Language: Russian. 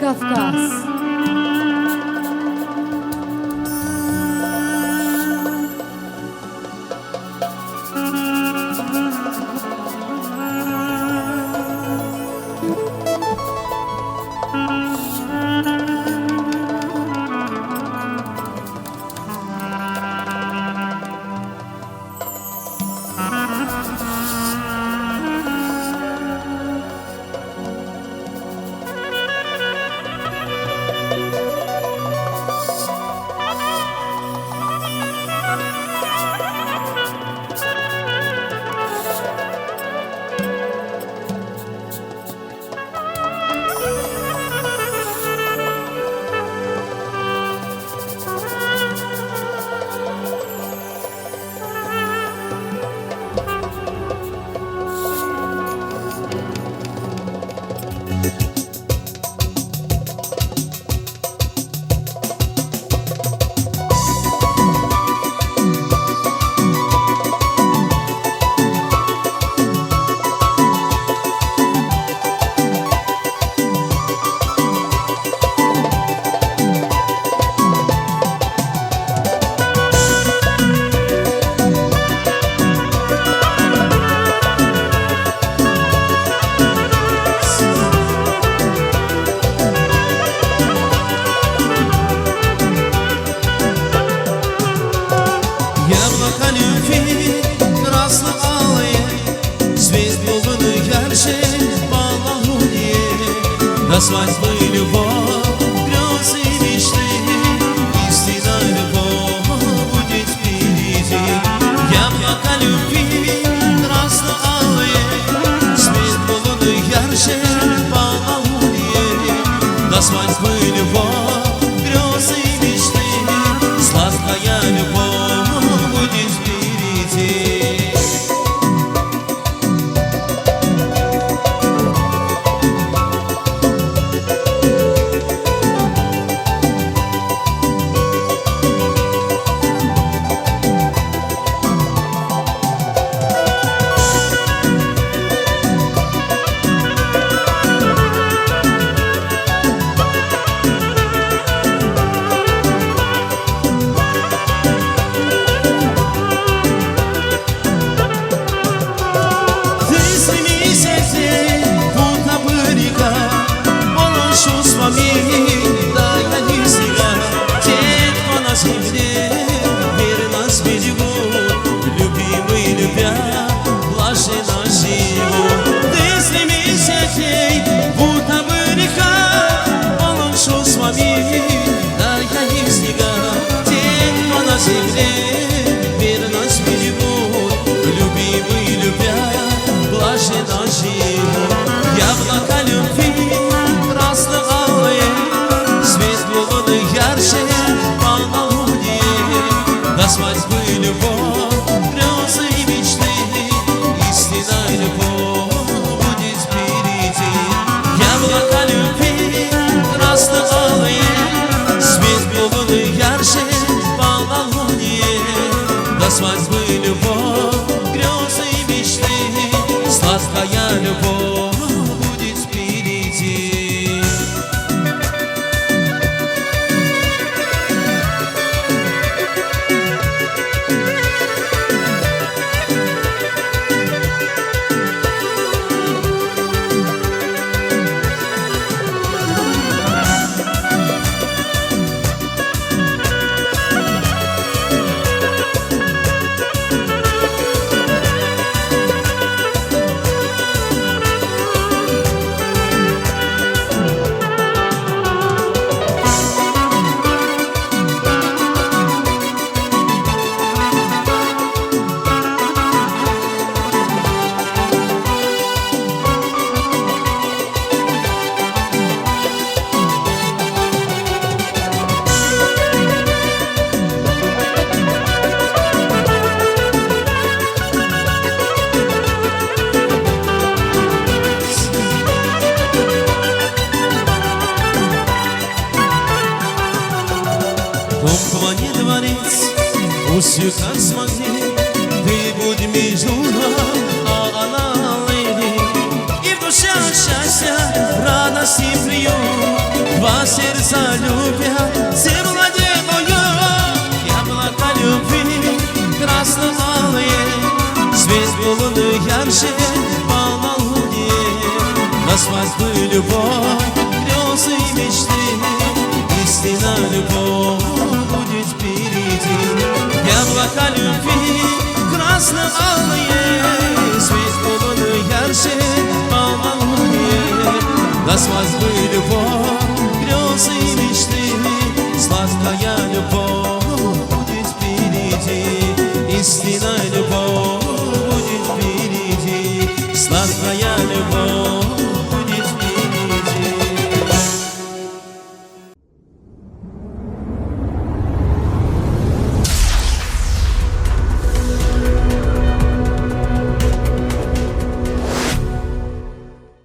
Кавказ. Яблоко любви красно-алые, свет луны ярче полнолуние. До свадьбы любовь, грезы и мечты, истинная любовь будет впереди. Яблоко любви красно-алые, свет луны ярче полнолуние. До свадьбы любовь, грезы и мечты, сладкая любовь будет впереди. Да, я не всегда те, кто на земле верно с берегу, любимый любя, блаженно живут. Ты стремись ей, будто бы река, полночью с вами. Да, я не всегда те, кто на земле верно с берегу, любимый любя, блаженно живут. Яблоко любви красно-алое, свет луны ярче полнолуние. До свадьбы любовь, грезы и мечты, истинная любовь будет впереди. Яблоко любви красно-алое, свет луны ярче полнолуние. До свадьбы любовь, грезы и мечты, сладкая любовь будет впереди. Пусть как смогли, ты будь между нами, а она леди, и в душе счастья, радость и приют. Два сердца любят землю делаю. Яблоко любви красно-алые, свет луны ярче полна луне. На свадьбу любовь, грезы и мечты, истинная любовь будет впереди. Яблоко любви красно-алые, свет луны ярче полна луне. На свадьбу любовь, грезы и мечты, сладкая любовь будет впереди, истинная любовь.